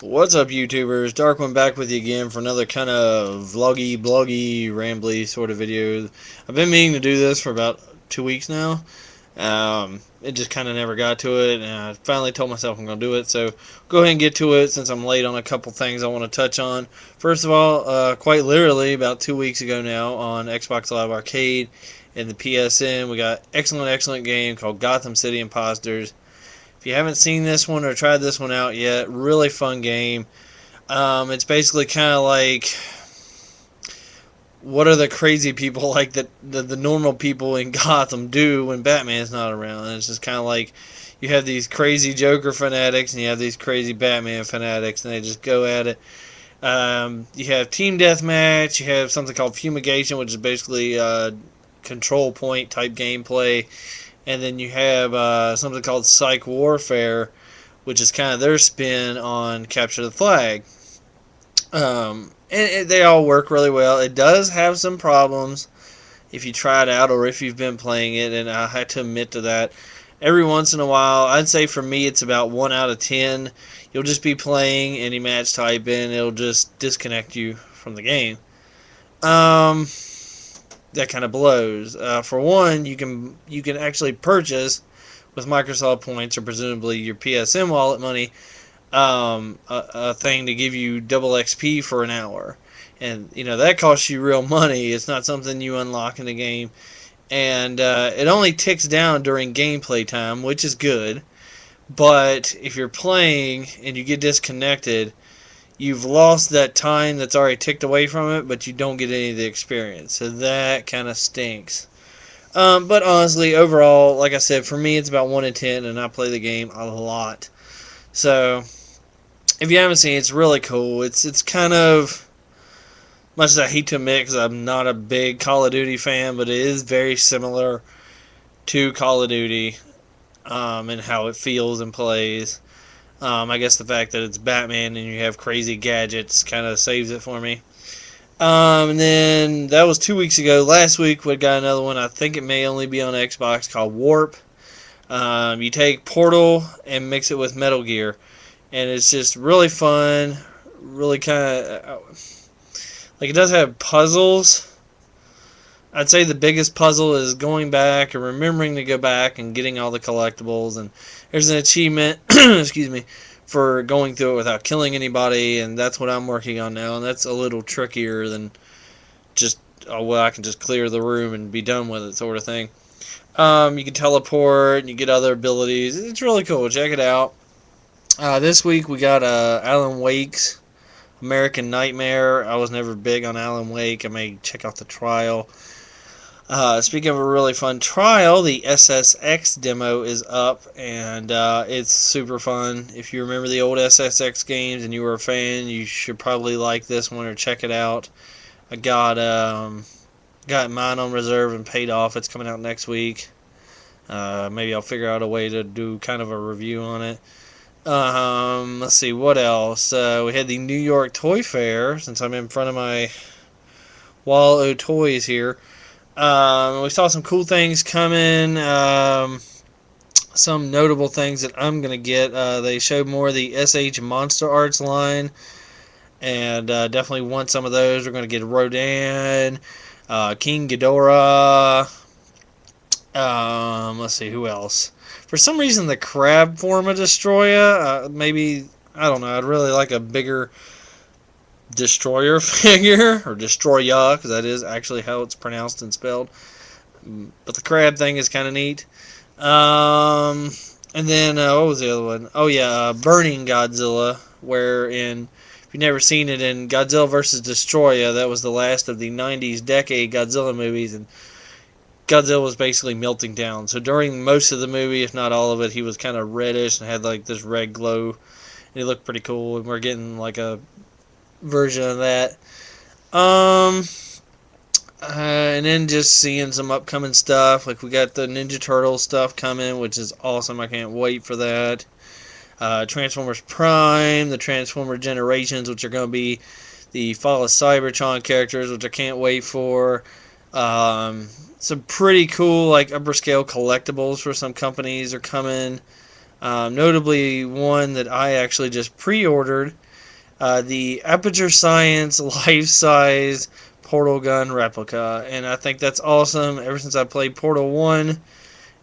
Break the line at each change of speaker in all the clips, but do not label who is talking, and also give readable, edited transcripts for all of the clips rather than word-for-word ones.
What's up, YouTubers? Dark1 back with you again for another kind of vloggy, bloggy, rambly sort of video. I've been meaning to do this for about 2 weeks now. It just kind of never got to it, and I finally told myself I'm going to do it. So go ahead and get to it since I'm late on a couple things I want to touch on. First of all, quite literally about 2 weeks ago now on Xbox Live Arcade and the PSN, we got excellent game called Gotham City Imposters. If you haven't seen this one or tried this one out yet, really fun game. It's basically kind of like what are the crazy people like that the normal people in Gotham do when Batman's not around. And it's just kind of like you have these crazy Joker fanatics and you have these crazy Batman fanatics, and they just go at it. You have team deathmatch. You have something called fumigation, which is basically control point type gameplay. And then you have something called Psych Warfare, which is kind of their spin on Capture the Flag. And they all work really well. It does have some problems if you try it out or if you've been playing it, and I have to admit to that. Every once in a while, I'd say for me it's about 1 out of 10. You'll just be playing any match type and it'll just disconnect you from the game. That kind of blows. For one, you can actually purchase with Microsoft points or presumably your PSN wallet money a thing to give you double XP for an hour, and that costs you real money. It's not something you unlock in the game, and it only ticks down during gameplay time, which is good. But if you're playing and you get disconnected, you've lost that time that's already ticked away from it, but you don't get any of the experience. So that kind of stinks. But honestly, overall, like I said, for me it's about 1 in 10, and I play the game a lot. So if you haven't seen it, it's really cool. It's kind of, much as I hate to admit because I'm not a big Call of Duty fan, but it is very similar to Call of Duty and how it feels and plays. I guess the fact that it's Batman and you have crazy gadgets kind of saves it for me. And then that was 2 weeks ago. Last week we got another one. I think it may only be on Xbox, called Warp. You take Portal and mix it with Metal Gear, and it's just really fun. Really kind of like, it does have puzzles. I'd say the biggest puzzle is going back and remembering to go back and getting all the collectibles. And there's an achievement, excuse me, for going through it without killing anybody, and that's what I'm working on now. And that's a little trickier than just, oh well, I can just clear the room and be done with it sort of thing. You can teleport and you get other abilities. It's really cool. Check it out. This week we got Alan Wake's American Nightmare. I was never big on Alan Wake. I may check out the trial. Speaking of a really fun trial, the SSX demo is up, and it's super fun. If you remember the old SSX games and you were a fan, you should probably like this one or check it out. I got mine on reserve and paid off. It's coming out next week. Maybe I'll figure out a way to do kind of a review on it. Let's see, what else? We had the New York Toy Fair, since I'm in front of my wall of toys here. We saw some cool things coming, some notable things that I'm going to get. They showed more of the SH Monster Arts line, and definitely want some of those. We're going to get Rodan, King Ghidorah, let's see, who else? For some reason, the crab form of Destroyer, maybe, I don't know, I'd really like a bigger Destroyer figure, or Destroya, because that is actually how it's pronounced and spelled. But the crab thing is kind of neat. And then, what was the other one? Oh yeah, Burning Godzilla, wherein, if you've never seen it, in Godzilla vs. Destroya, that was the last of the 90s decade Godzilla movies, and Godzilla was basically melting down. So during most of the movie, if not all of it, he was kind of reddish and had like this red glow, and he looked pretty cool, and we're getting like a version of that. And then just seeing some upcoming stuff, like we got the Ninja Turtles stuff coming, which is awesome. I can't wait for that. Transformers Prime, the Transformer Generations, which are going to be the Fall of Cybertron characters, which I can't wait for. Some pretty cool, like, upper scale collectibles for some companies are coming. Notably one that I actually just pre-ordered the Aperture Science life-size portal gun replica, and I think that's awesome. Ever since I played Portal 1,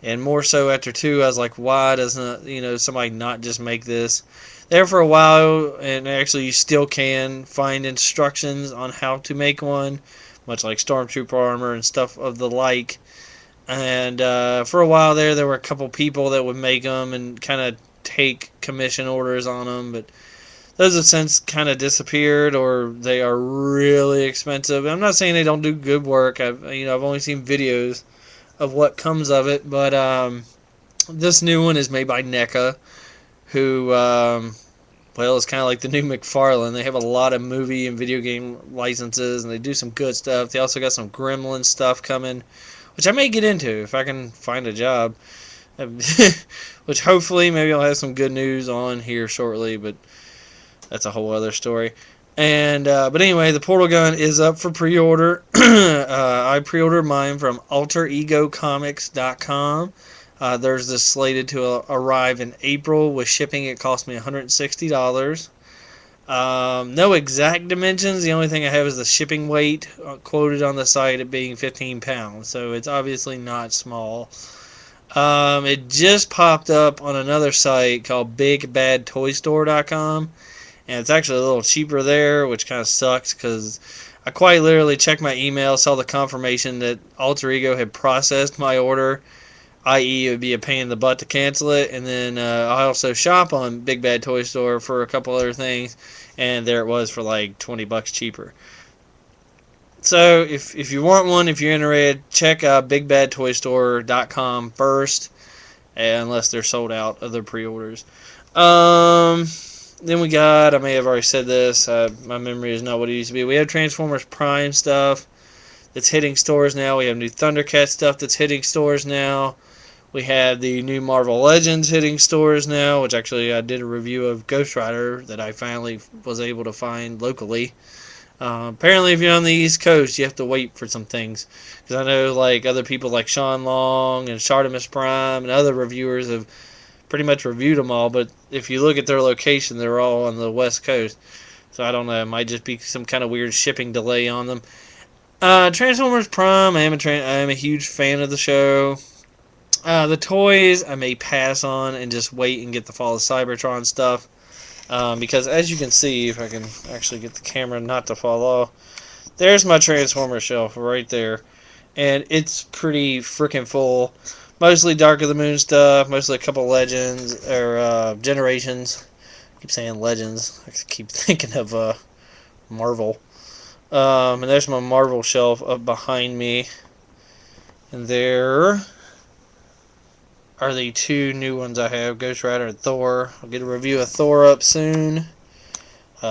and more so after 2, I was like, why doesn't somebody not just make this? There for a while, and actually you still can find instructions on how to make one, much like Stormtrooper armor and stuff of the like. And for a while there were a couple people that would make them and kind of take commission orders on them, but those have since kind of disappeared, or they are really expensive. I'm not saying they don't do good work. I've only seen videos of what comes of it, but this new one is made by NECA, who it's kind of like the new McFarlane. They have a lot of movie and video game licenses, and they do some good stuff. They also got some Gremlin stuff coming, which I may get into if I can find a job. Which hopefully maybe I'll have some good news on here shortly, but that's a whole other story. And but anyway, the portal gun is up for pre-order. I pre-ordered mine from alteregocomics.com. There's this slated to arrive in April. With shipping, it cost me $160. No exact dimensions. The only thing I have is the shipping weight quoted on the site at being 15 pounds. So it's obviously not small. It just popped up on another site called BigBadToyStore.com. And it's actually a little cheaper there, which kind of sucks because I quite literally checked my email, saw the confirmation that Alter Ego had processed my order, i.e. it would be a pain in the butt to cancel it. And then I also shop on Big Bad Toy Store for a couple other things, and there it was for like $20 cheaper. So if you want one, if you're interested, check out BigBadToyStore.com first, unless they're sold out of their pre-orders. Then we got, I may have already said this, my memory is not what it used to be. We have Transformers Prime stuff that's hitting stores now. We have new Thundercat stuff that's hitting stores now. We have the new Marvel Legends hitting stores now, which actually I did a review of Ghost Rider that I finally was able to find locally. Apparently if you're on the East Coast, you have to wait for some things. Because I know like other people like Sean Long and Shartimus Prime and other reviewers have pretty much reviewed them all, but if you look at their location, they're all on the West Coast. So I don't know, it might just be some kind of weird shipping delay on them. Transformers Prime, I am a huge fan of the show. The toys, I may pass on and just wait and get the Fall of Cybertron stuff. Because as you can see, if I can actually get the camera not to fall off, there's my Transformer shelf right there. And it's pretty freaking full. Mostly Dark of the Moon stuff, mostly a couple Legends, or Generations. I keep saying Legends. I keep thinking of Marvel. And there's my Marvel shelf up behind me. And there are the two new ones I have, Ghost Rider and Thor. I'll get a review of Thor up soon.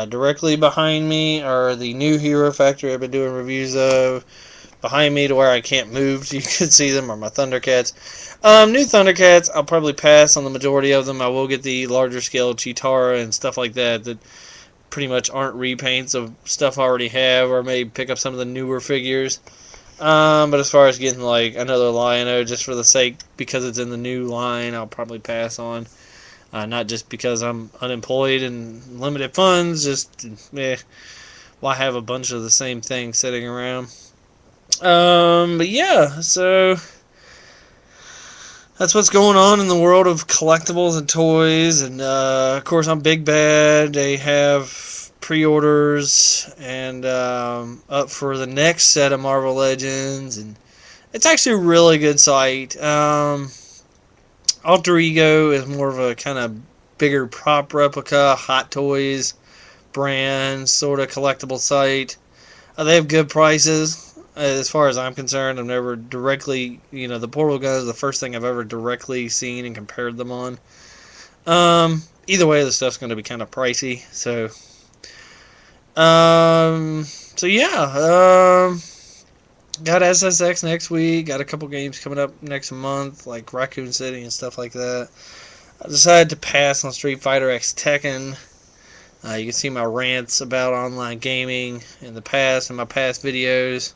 Directly behind me are the new Hero Factory I've been doing reviews of. Behind me to where I can't move so you can see them are my Thundercats. New Thundercats, I'll probably pass on the majority of them. I will get the larger scale Cheetara and stuff like that pretty much aren't repaints of stuff I already have, or maybe pick up some of the newer figures. But as far as getting like another Lion-O just for the sake, because it's in the new line, I'll probably pass on. Not just because I'm unemployed and limited funds, just why have a bunch of the same thing sitting around. But yeah, so that's what's going on in the world of collectibles and toys. And of course on Big Bad they have pre-orders and up for the next set of Marvel Legends, and it's actually a really good site. Alter Ego is more of a kind of bigger prop replica, Hot Toys brand sort of collectible site. They have good prices. As far as I'm concerned, I've never directly, the portal gun is the first thing I've ever directly seen and compared them on. Either way, the stuff's going to be kind of pricey. So yeah. Got SSX next week. Got a couple games coming up next month, like Raccoon City and stuff like that. I decided to pass on Street Fighter X Tekken. You can see my rants about online gaming in the past, in my past videos.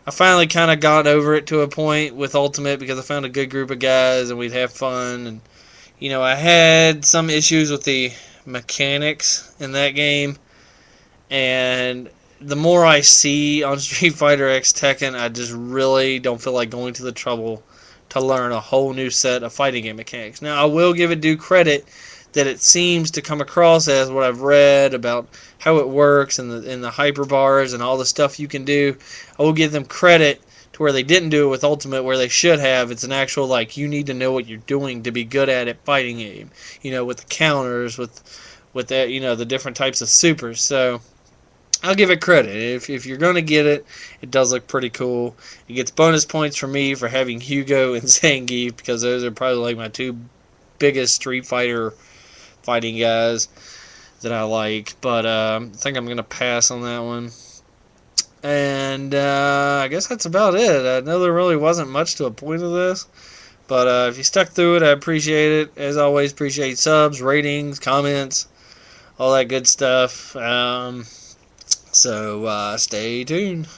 I finally kind of got over it to a point with Ultimate because I found a good group of guys and we'd have fun. And I had some issues with the mechanics in that game, and the more I see on Street Fighter X Tekken, I just really don't feel like going to the trouble to learn a whole new set of fighting game mechanics. Now, I will give it due credit that it seems to come across as what I've read about how it works and the hyper bars and all the stuff you can do. I will give them credit to where they didn't do it with Ultimate where they should have. It's an actual, like, you need to know what you're doing to be good at it fighting game. You know, with the counters, with that, you know, the different types of supers. So I'll give it credit. If you're going to get it, it does look pretty cool. It gets bonus points from me for having Hugo and Zangief because those are probably like my two biggest Street Fighter fighting guys that I like. But I think I'm going to pass on that one. And I guess that's about it. I know there really wasn't much to a point of this. But if you stuck through it, I appreciate it. As always, appreciate subs, ratings, comments, all that good stuff. So stay tuned.